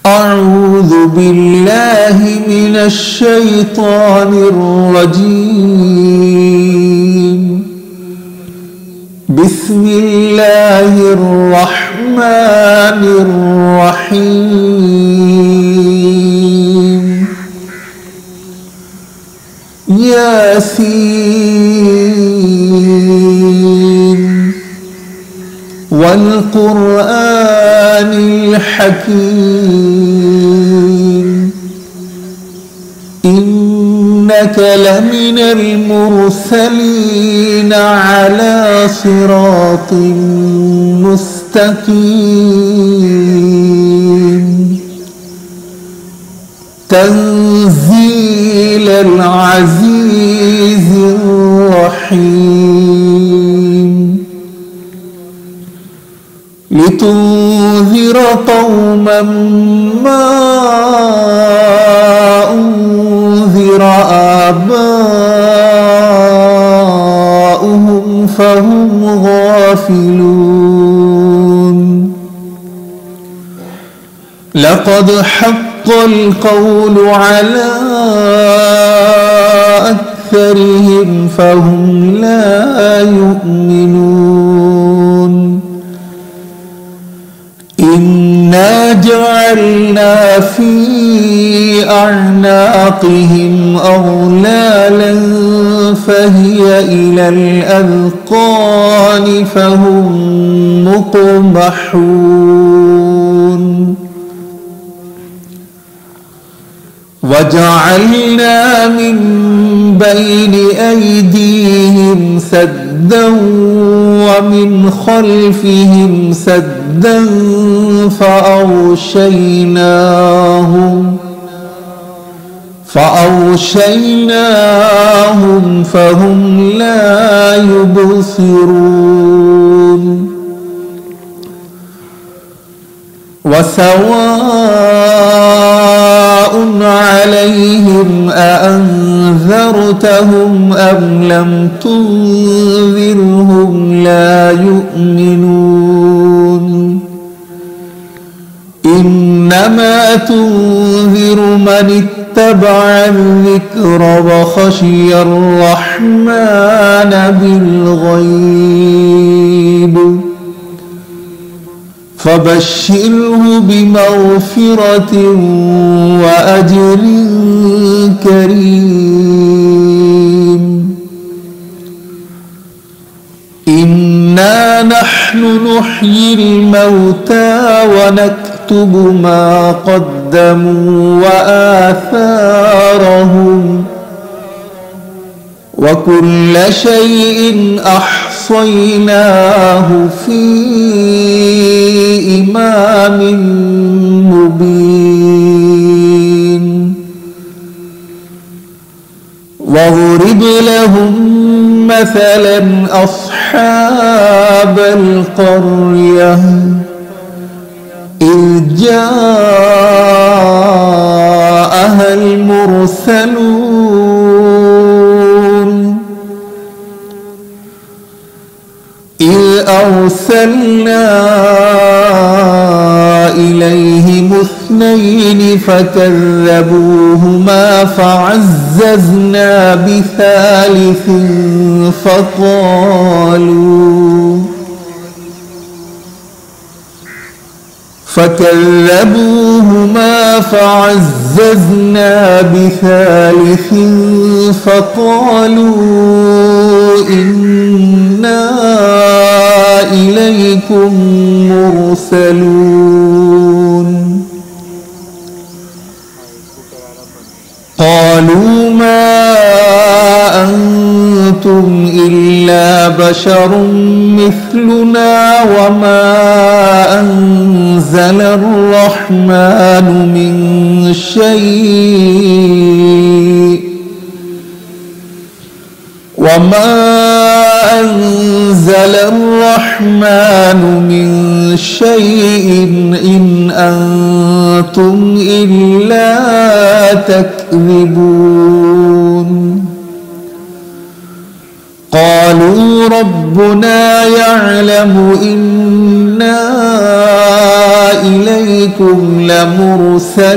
أعوذ بالله من الشيطان الرجيم. بسم الله الرحمن الرحيم. ياسين والقرآن الحكيم. إنك لمن المرسلين على صراط مستقيم. تنزيل العزيز الرحيم. لتنذر قوما ما أنذر آباؤهم فهم غافلون. لقد حق القول على أكثرهم فهم لا يؤمنون. إنا جعلنا في أعناقهم أغلالا فهي إلى الأذقان فهم مقمحون. وجعلنا من بين أيديهم سدا ومن خلفهم سدا فأغشيناهم فهم لا يبصرون. وسواء عليهم أأنذرتهم أم لم تنذرهم لا يؤمنون. إنما تنذر من اتبع الذكر وخشي الرحمن بالغيب فبشره بمغفرة وأجر كريم. إنا نحن نحيي الموتى ونكتب ما قدموا وآثارهم وكل شيء أحصيناه في إمام مبين. واضرب لهم مثلا أصحاب القرية إذ جاءها المرسلون إذ أرسلنا إليهم اثنين فكذبوهما فعززنا بثالث فقالوا إنا إليكم مرسلون. قالوا ما أنتم إلا بشر مثلنا وما أنزل الرحمن من شيء إن أنتم إلا تكذبون. قالوا ربنا يعلم إنا إليكم ربكم لمرسلون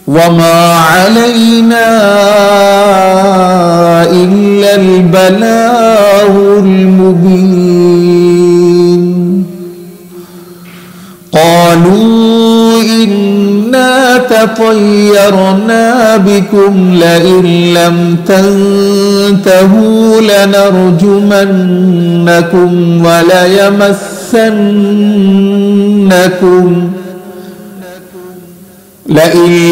وما علينا إلا البلاغ المبين قالوا إنا تطيرنا بكم لئن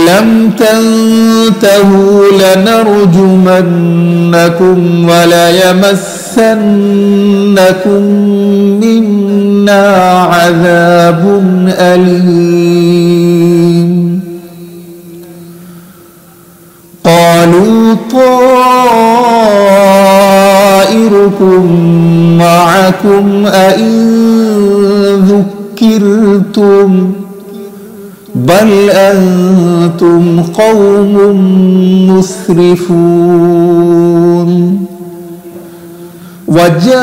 لم تنتهوا لنرجمنكم وليمسنكم منا عذاب أليم قالوا طائركم معكم أئن ذكرتم بل أنتم قوم مسرفون وجاء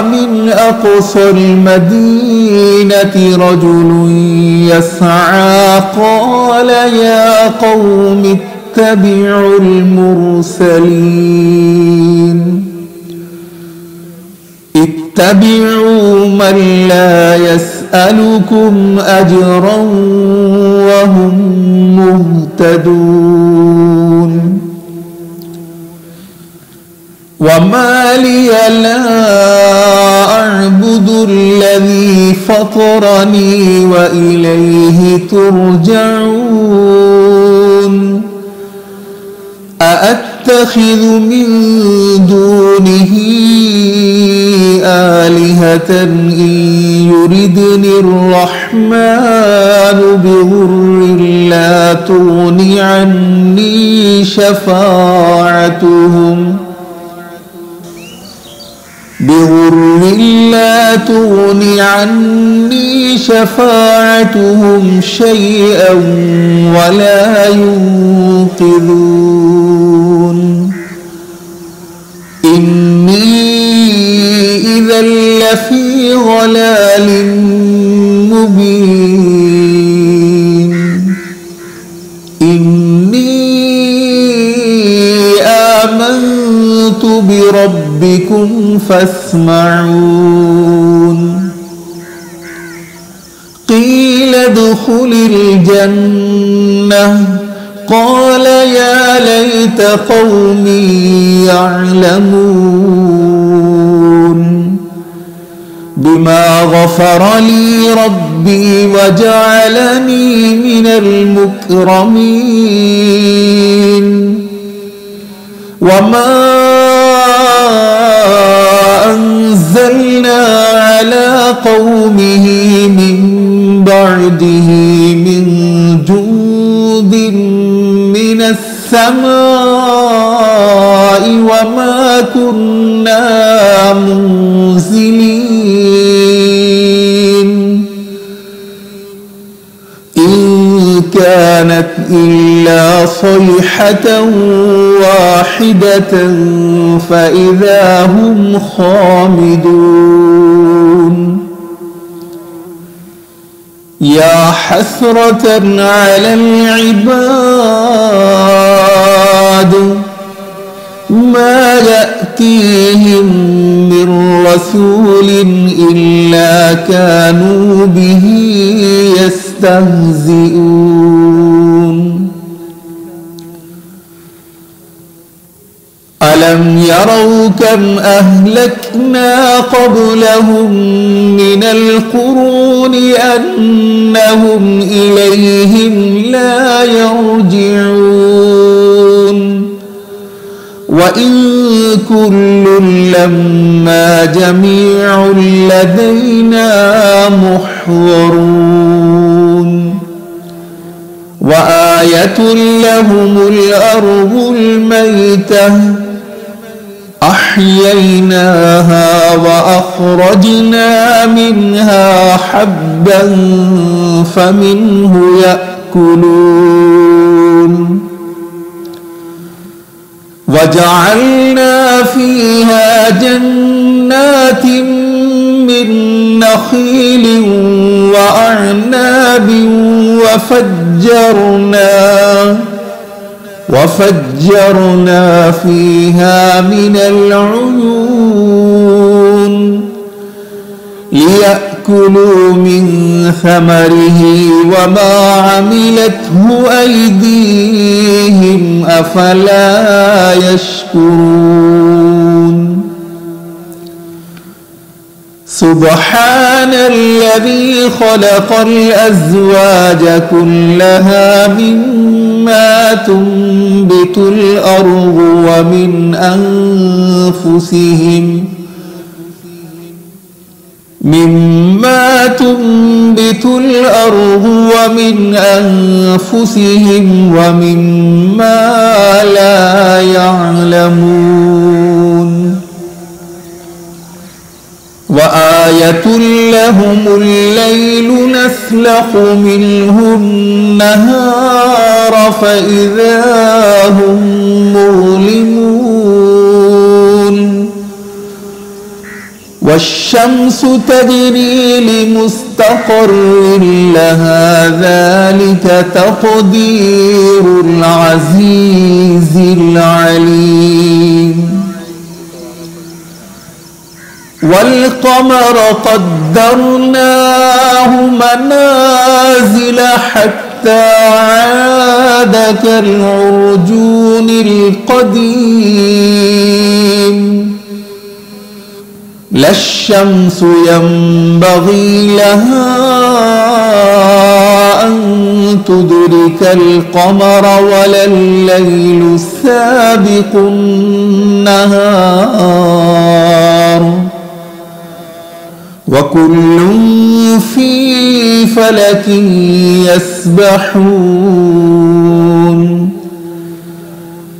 من أقصى المدينة رجل يسعى قال يا قوم اتبعوا المرسلين اتبعوا من لا يسألكم أجرا وهم مهتدون وما لي لا أعبد الذي فطرني وإليه ترجعون أأتخذ من دونه آلهة إن يردني الرحمن بضر لا تغن عني شفاعتهم شيئا ولا ينقذون إني إذا لفي ضلال مبين إني آمنت بربكم فاسمعون قيل ادخل الجنة قال يا ليت قومي يعلمون بما غفر لي ربي وجعلني من المكرمين وما أنزلنا على قومه من بعده من جند من السماء وما كنا منزلين إن كانت إلا صيحة واحدة فإذا هم خامدون يا حسرة على العباد ما يأتيهم من رسول إلا كانوا به يستهزئون ألم يروا كم أهلكنا قبلهم من القرون أنهم إليهم لا يرجعون وإن كل لما جميع لدينا محضرون وآية لهم الأرض الميتة أحييناها وأخرجنا منها حبا فمنه يأكلون وجعلنا فيها جنات وجنات من نخيل وأعناب وفجرنا فيها من العيون ليأكلوا من ثمره وما عملته أيديهم أفلا يشكرون سبحان الذي خلق الأزواج كلها مما تنبت الأرض ومن أنفسهم ومما لا يعلمون وآية لهم الليل نسلخ منه النهار فإذا هم مظلمون والشمس تجري لمستقر لها ذلك تقدير العزيز العليم والقمر قدرناه منازل حتى عاد كالعرجون القديم لا الشمس ينبغي لها أن تدرك القمر ولا الليل سابق النهار وكل في فلك يسبحون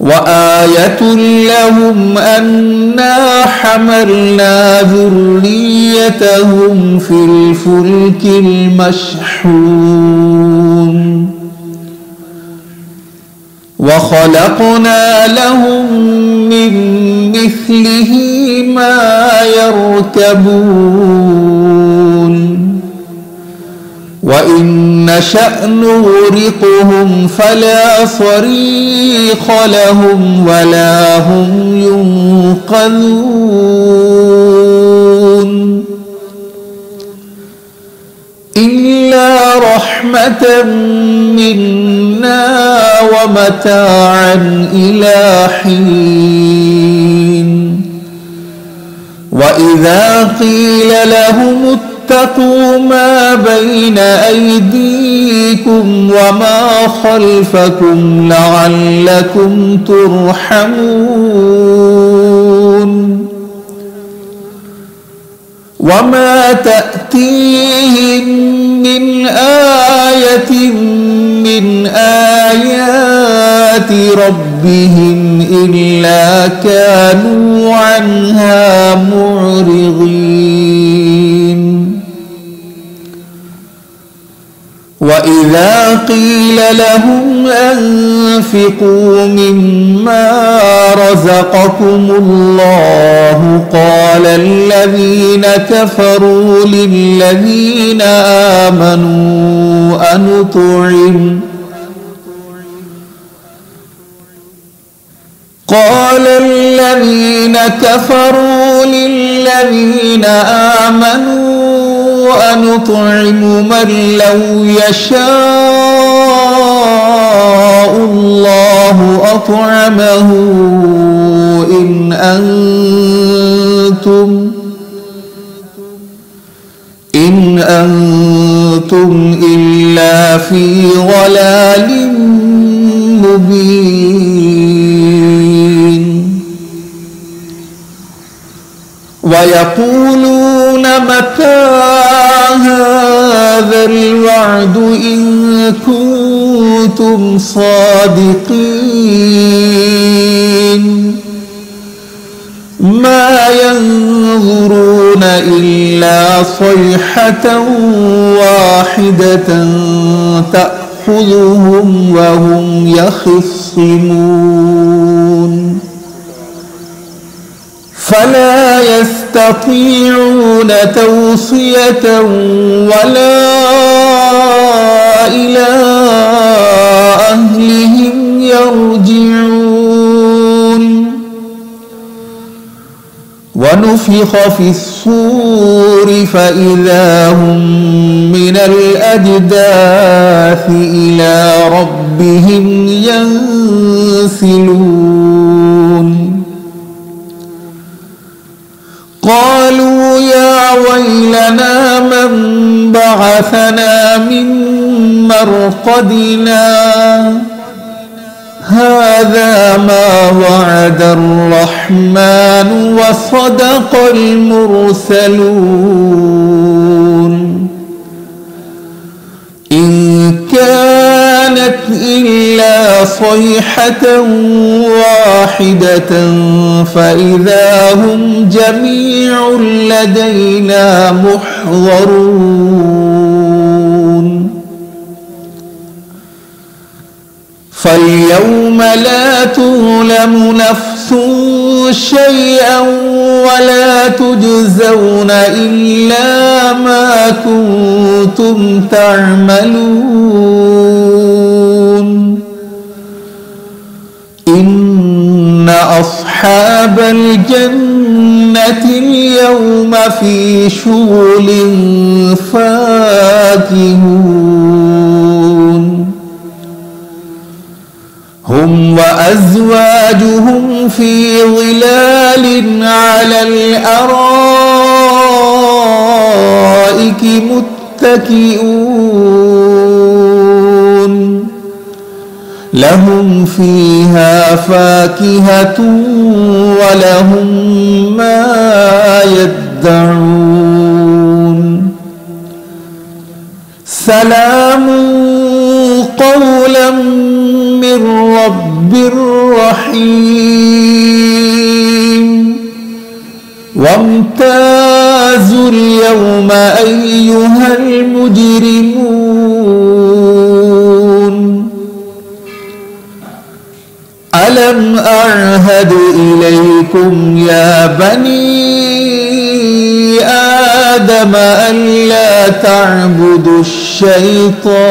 وآية لهم أنا حملنا ذريتهم في الفلك المشحون وخلقنا لهم من مثله ما يركبون وإن نشأ نغرقهم فلا صريخ لهم ولا هم ينقذون إلا رحمة منا ومتاعا إلى حين وإذا قيل لهم اتقوا ما بين أيديكم وما خلفكم لعلكم ترحمون وما تأتيهم من آية من آيات ربهم إلا كانوا عنها معرضين وإذا قيل لهم أنفقوا مما رزقكم الله قال الذين كفروا للذين آمنوا أنطعم من لو يشاء الله أطعمه إن أنتم إلا في ضلال مبين ويقولون متى هذا الوعد إن كنتم صادقين ما ينظرون إلا صيحة واحدة تأخذهم وهم يخصمون فلا يستطيعون توصية ولا إلى أهلهم يرجعون ونفخ في الصور فإذا هم من الأجداث إلى ربهم ينسلون قالوا يا ويلنا من بعثنا من مرقدنا هذا ما وعد الرحمن وصدق المرسلون إن كانت إلا صيحة واحدة فإذا هم جميع لدينا محضرون فاليوم لا تظلم نفس شيئا ولا تجزون إلا ما كنتم تعملون إن أصحاب الجنة اليوم في شغل فاكهون هم وأزواجهم في ظلال على الأرائك متكئون لهم فيها فاكهة ولهم ما يدعون سلام قولا من رب رحيم وامتازوا اليوم أيها المجرمون ألم أعهد إليكم يا بني آدم ألا تعبدوا الشيطان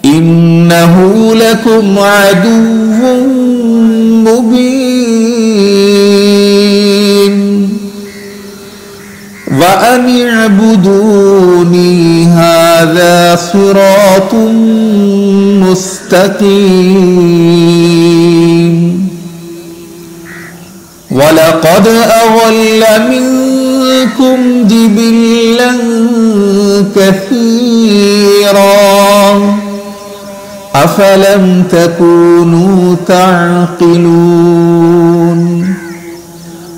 إنه لكم عدو مبين وأن اعبدوني هذا صراط مستقيم ولقد أضل منكم جبلا كثيرا أفلم تكونوا تعقلون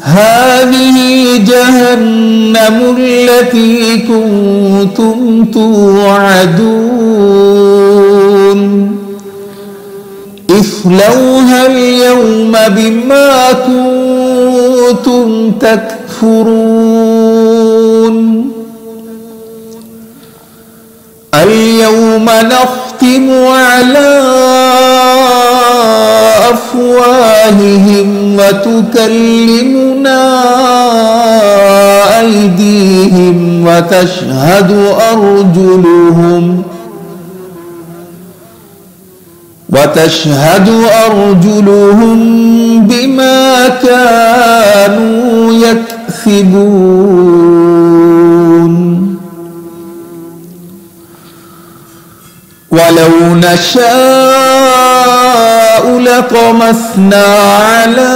هذه جهنم التي كنتم توعدون اصلوها اليوم بما كنتم تكفرون اليوم نختم على أفواههم وتكلمنا أيديهم وتشهد أرجلهم بما كانوا يكسبون ولو نشاء لطمسنا على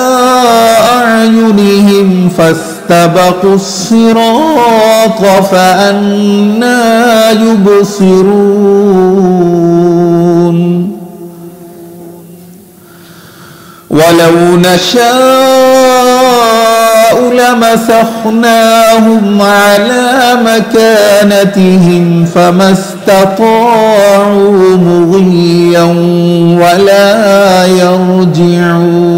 أعينهم فاستبقوا الصراط فأنى يبصرون ولو نشاء لمسخناهم على مكانتهم فما استطاعوا مضيا ولا يرجعون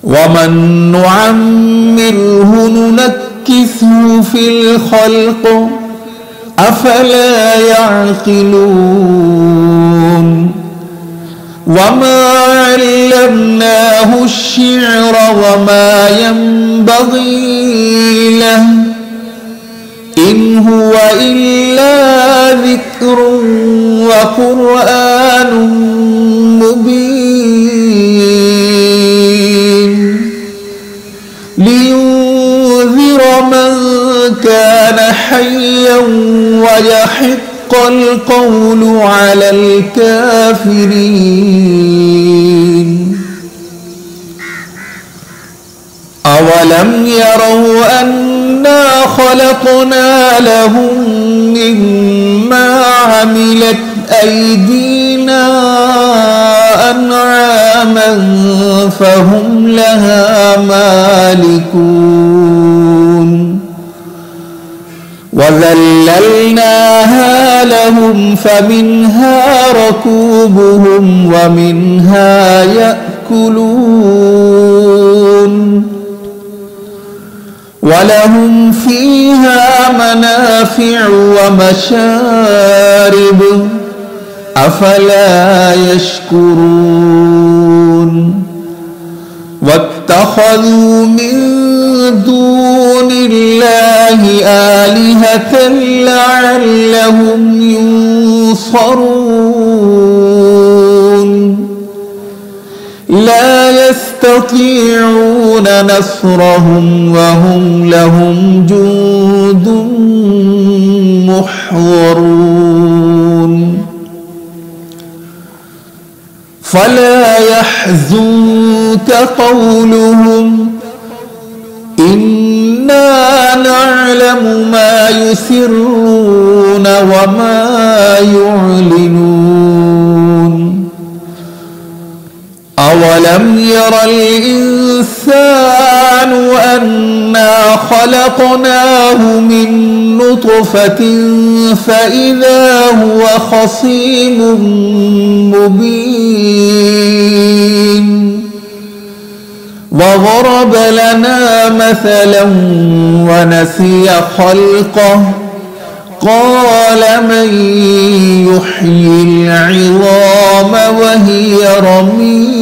ومن نعمره ننكسه في الخلق أفلا يعقلون وما علمناه الشعر وما ينبغي له إن هو إلا ذكر وقرآن مبين لينذر من كان حيا ويحق القول على الكافرين أولم يروا أنا خلقنا لهم مما عملت أيدينا أنعاما فهم لها مالكون وذللناها لهم فمنها ركوبهم ومنها يأكلون ولهم فيها منافع ومشارب أفلا يشكرون واتخذوا من دون الله آلهة لعلهم ينصرون لا يستطيعون نصرهم وهم لهم جند محضرون فلا يحزنك قولهم إنا نعلم ما يسرون وما يعلنون أولم ير الإنسان أنا خلقناه من نطفة فإذا هو خصيم مبين وضرب لنا مثلا ونسي خلقه قال من يحيي العظام وهي رميم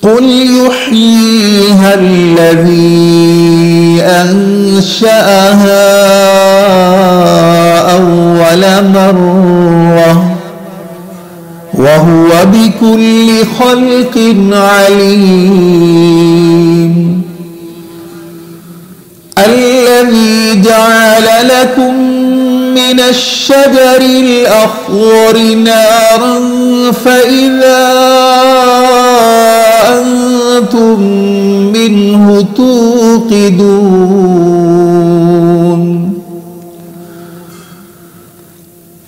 قل يحييها الذي أنشأها أول مرة وهو بكل خلق عليم الذي جعل لكم من الشجر الأخضر نارا فإذا أنتم منه توقدون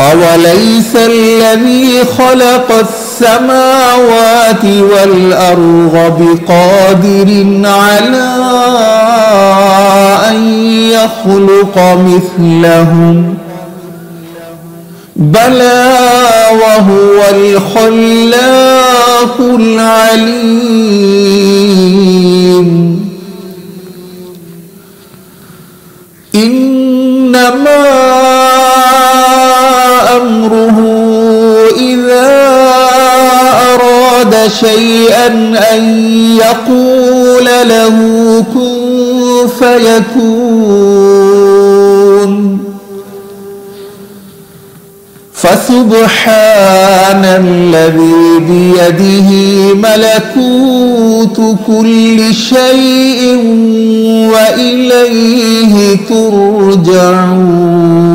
أوليس الذي خلق السماوات والأرض بقادر على أن يخلق مثلهم بلى وهو الخلاق العليم إنما أمره إذا أراد شيئا أن يقول له كن فيكون فسبحان الذي بيده ملكوت كل شيء وإليه ترجعون